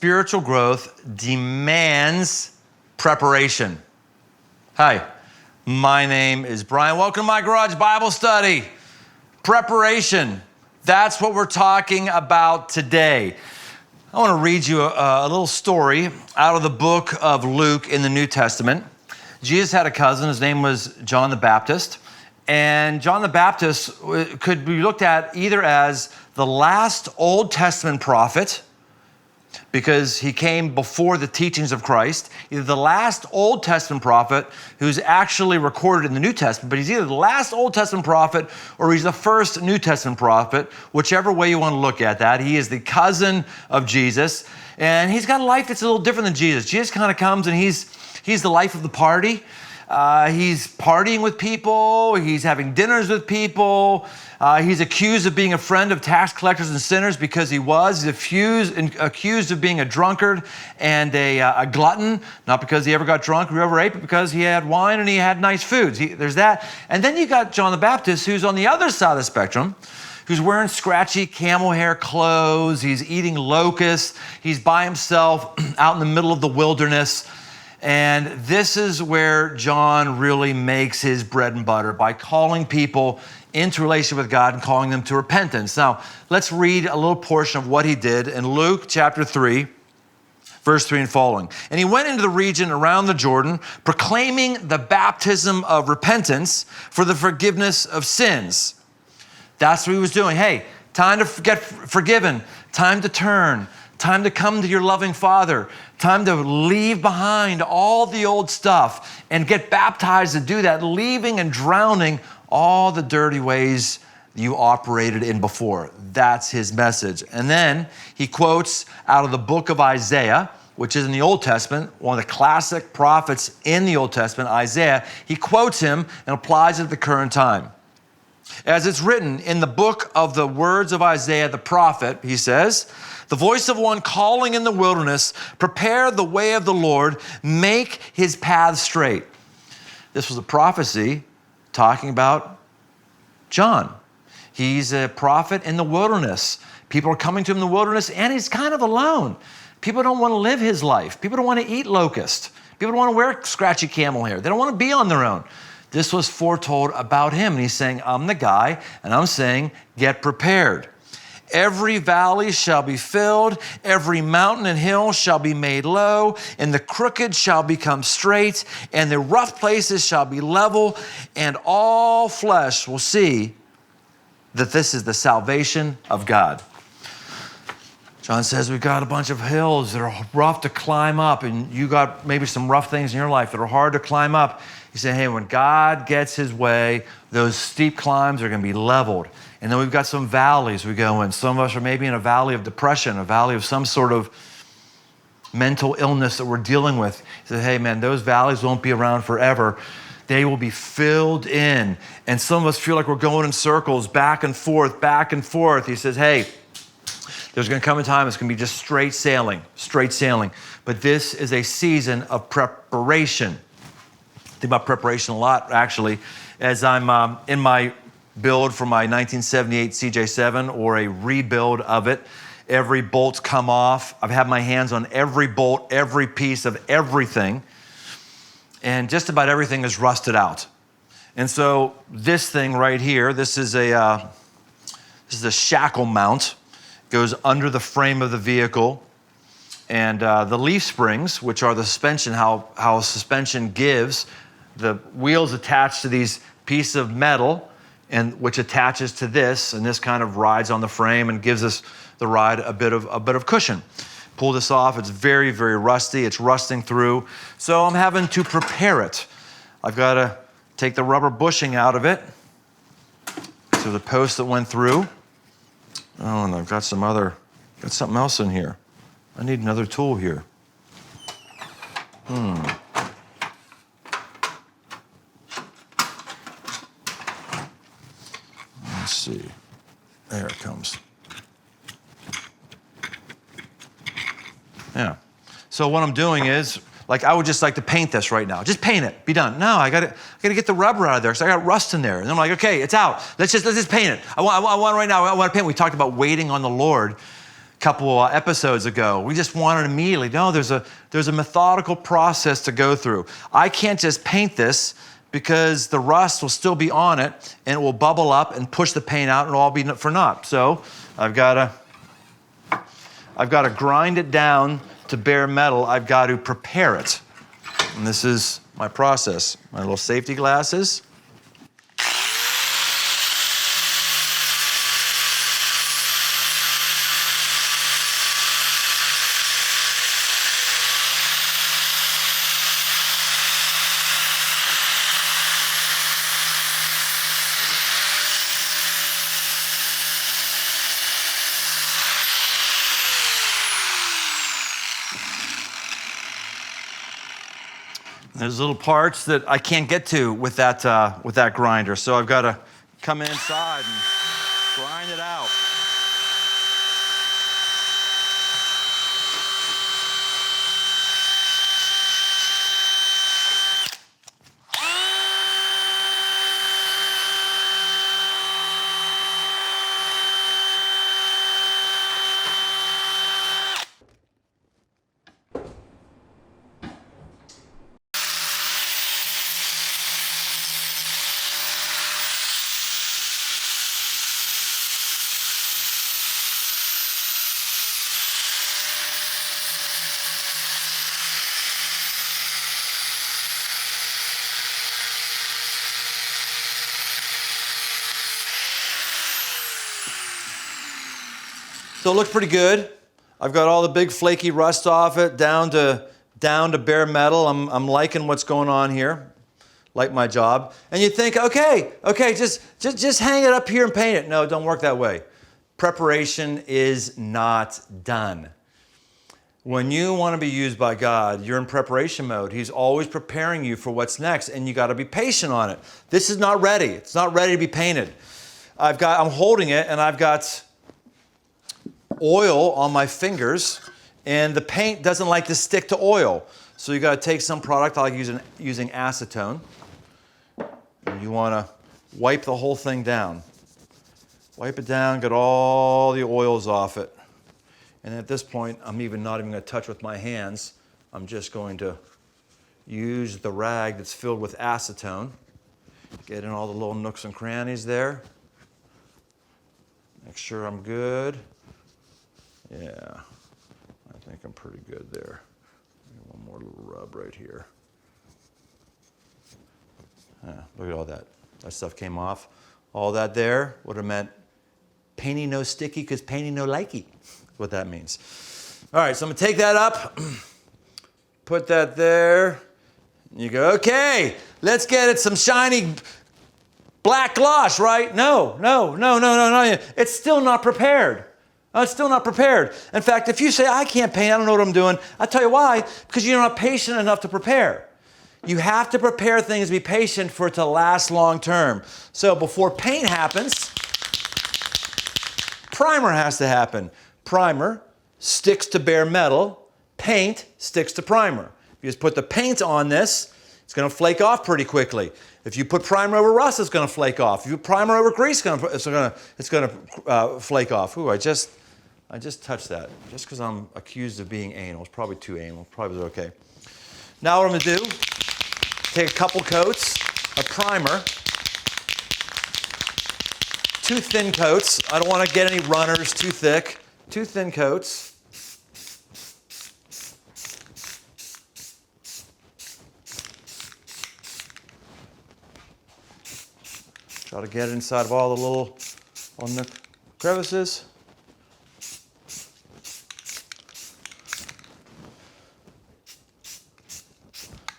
spiritual growth demands preparation. Hi, my name is Brian. Welcome to my garage Bible study. Preparation. That's what we're talking about today. I want to read you a little story out of the book of Luke in the New Testament. Jesus had a cousin. His name was John the Baptist. And John the Baptist could be looked at either as the last Old Testament prophet, because he came before the teachings of Christ, either the last Old Testament prophet who's actually recorded in the New Testament, but he's either the last Old Testament prophet or he's the first New Testament prophet, whichever way you want to look at that. He is the cousin of Jesus, and he's got a life that's a little different than Jesus. Jesus kind of comes and he's the life of the party. He's partying with people. He's having dinners with people. He's accused of being a friend of tax collectors and sinners because he was. He's accused of being a drunkard and a glutton, not because he ever got drunk or overate, but because he had wine and he had nice foods. There's that. And then you got John the Baptist, who's on the other side of the spectrum, who's wearing scratchy camel hair clothes. He's eating locusts. He's by himself out in the middle of the wilderness. And this is where John really makes his bread and butter, by calling people into relationship with God and calling them to repentance. Now, let's read a little portion of what he did in Luke chapter 3, verse 3 and following. And he went into the region around the Jordan, proclaiming the baptism of repentance for the forgiveness of sins. That's what he was doing. Hey, time to get forgiven, time to turn, time to come to your loving Father, time to leave behind all the old stuff and get baptized to do that, leaving and drowning all the dirty ways you operated in before. That's his message. And then he quotes out of the book of Isaiah, which is in the Old Testament, one of the classic prophets in the Old Testament, Isaiah. He quotes him and applies it to the current time. As it's written in the book of the words of Isaiah the prophet, he says, "The voice of one calling in the wilderness, prepare the way of the Lord, make his path straight." This was a prophecy talking about John. He's a prophet in the wilderness. People are coming to him in the wilderness, and he's kind of alone. People don't want to live his life. People don't want to eat locust. People don't want to wear scratchy camel hair. They don't want to be on their own. This was foretold about him. And he's saying, I'm the guy, and I'm saying, get prepared. Every valley shall be filled, every mountain and hill shall be made low, and the crooked shall become straight, and the rough places shall be level, and all flesh will see that this is the salvation of God. John says we've got a bunch of hills that are rough to climb up, and you got maybe some rough things in your life that are hard to climb up. He said, hey, when God gets his way, those steep climbs are going to be leveled. And then we've got some valleys we go in. Some of us are maybe in a valley of depression, a valley of some sort of mental illness that we're dealing with. He said, hey, man, those valleys won't be around forever. They will be filled in. And some of us feel like we're going in circles, back and forth, back and forth. He says, hey, there's going to come a time it's going to be just straight sailing. But this is a season of preparation. I think about preparation a lot, actually, as I'm in my build for my 1978 CJ7 or a rebuild of it. Every bolt's come off. I've had my hands on every bolt, every piece of everything. And just about everything is rusted out. And so this thing right here, this is a shackle mount. Goes under the frame of the vehicle. And the leaf springs, which are the suspension, how suspension gives, the wheels attached to these pieces of metal, and which attaches to this, and this kind of rides on the frame and gives us the ride a bit of cushion. Pull this off, it's very, very rusty, it's rusting through. So I'm having to prepare it. I've got to take the rubber bushing out of it. So the post that went through. Oh, and I've got something else in here. I need another tool here. Let's see. There it comes. Yeah. So what I'm doing is, like, I would just like to paint this right now. Just paint it, be done. No, I gotta get the rubber out of there, so I got rust in there. And I'm like, okay, it's out. Let's just paint it. I want right now, I want to paint. We talked about waiting on the Lord. couple episodes ago. We just want it immediately. No, there's a methodical process to go through. I can't just paint this because the rust will still be on it and it will bubble up and push the paint out and it'll all be for naught. So I've got to grind it down to bare metal. I've got to prepare it. And this is my process. My little safety glasses. There's little parts that I can't get to with that grinder, so I've got to come inside and grind it out. So it looks pretty good. I've got all the big flaky rust off it, down to bare metal. I'm liking what's going on here. Like my job. And you think, okay, just hang it up here and paint it. No, it don't work that way. Preparation is not done. When you want to be used by God, you're in preparation mode. He's always preparing you for what's next, and you got to be patient on it. This is not ready. It's not ready to be painted. I'm holding it, and I've got oil on my fingers, and the paint doesn't like to stick to oil. So you got to take some product. I like using acetone. And you want to wipe the whole thing down. Wipe it down, get all the oils off it. And at this point, I'm not even going to touch with my hands. I'm just going to use the rag that's filled with acetone. Get in all the little nooks and crannies there. Make sure I'm good. Yeah, I think I'm pretty good there. One more little rub right here. Look at all that. That stuff came off. All that there would have meant painting no sticky because painting no likey. That's what that means. All right, so I'm going to take that up, put that there. You go, okay, let's get it some shiny black gloss, right? No. It's still not prepared. It's still not prepared. In fact, if you say, I can't paint, I don't know what I'm doing, I'll tell you why, because you're not patient enough to prepare. You have to prepare things, be patient for it to last long term. So before paint happens, primer has to happen. Primer sticks to bare metal, paint sticks to primer. If you just put the paint on this, it's going to flake off pretty quickly. If you put primer over rust, it's going to flake off. If you put primer over grease, it's going to flake off. Ooh, I just touched that just because I'm accused of being anal. It's probably too anal. Probably was okay. Now what I'm going to do, take a couple coats of primer, 2 thin coats. I don't want to get any runners too thick. 2 thin coats. Try to get it inside of all the little crevices.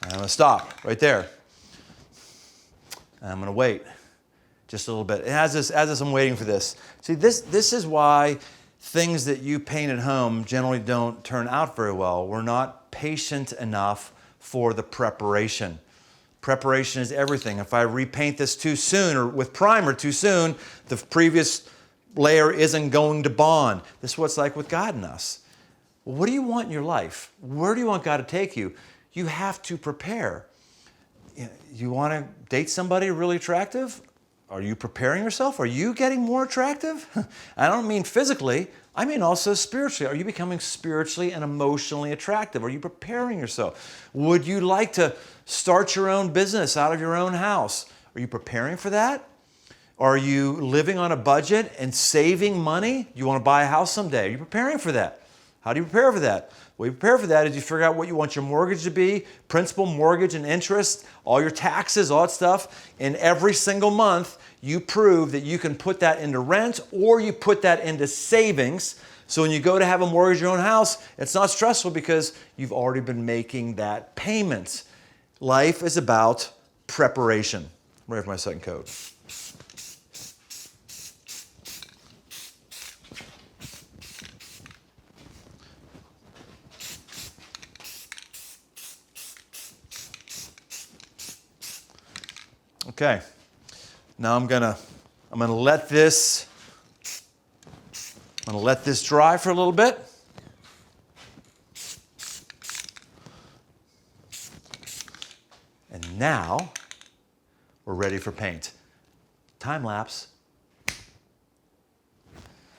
I'm going to stop right there. And I'm going to wait just a little bit. And as I'm waiting for this, see, this is why things that you paint at home generally don't turn out very well. We're not patient enough for the preparation. Preparation is everything. If I repaint this too soon or with primer too soon, the previous layer isn't going to bond. This is what it's like with God and us. What do you want in your life? Where do you want God to take you? You have to prepare. You want to date somebody really attractive? Are you preparing yourself? Are you getting more attractive? I don't mean physically. I mean also spiritually. Are you becoming spiritually and emotionally attractive? Are you preparing yourself? Would you like to start your own business out of your own house? Are you preparing for that? Are you living on a budget and saving money? You want to buy a house someday. Are you preparing for that? How do you prepare for that? Well, you prepare for that is you figure out what you want your mortgage to be, principal, mortgage, and interest, all your taxes, all that stuff. And every single month, you prove that you can put that into rent or you put that into savings. So when you go to have a mortgage your own house, it's not stressful because you've already been making that payment. Life is about preparation. I'm ready for my second code. Okay, now I'm gonna let this dry for a little bit. And now we're ready for paint. Time lapse.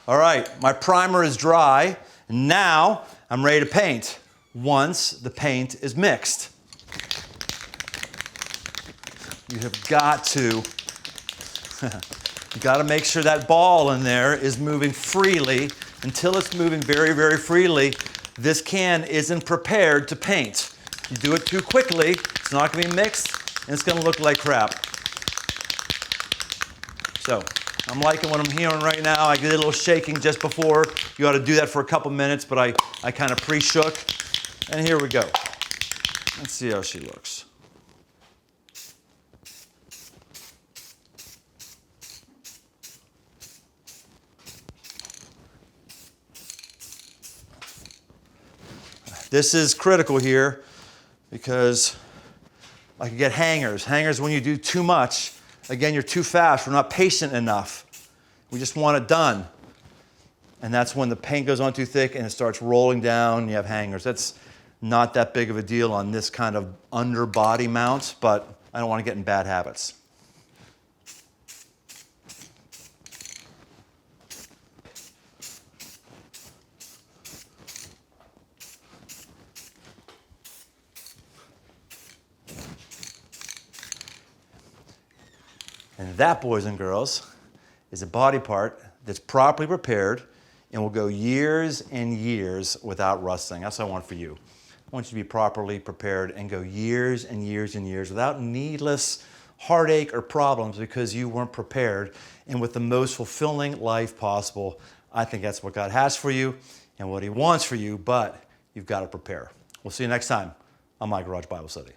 All right, my primer is dry. Now I'm ready to paint once the paint is mixed. You have got to make sure that ball in there is moving freely. Until it's moving very, very freely, this can isn't prepared to paint. You do it too quickly, it's not going to be mixed, and it's going to look like crap. So, I'm liking what I'm hearing right now. I did a little shaking just before. You ought to do that for a couple minutes, but I kind of pre-shook. And here we go. Let's see how she looks. This is critical here because I can get hangers. Hangers when you do too much. Again, you're too fast. We're not patient enough. We just want it done. And that's when the paint goes on too thick and it starts rolling down and you have hangers. That's not that big of a deal on this kind of underbody mount, but I don't want to get in bad habits. And that, boys and girls, is a body part that's properly prepared and will go years and years without rusting. That's what I want for you. I want you to be properly prepared and go years and years and years without needless heartache or problems because you weren't prepared and with the most fulfilling life possible. I think that's what God has for you and what He wants for you, but you've got to prepare. We'll see you next time on My Garage Bible Study.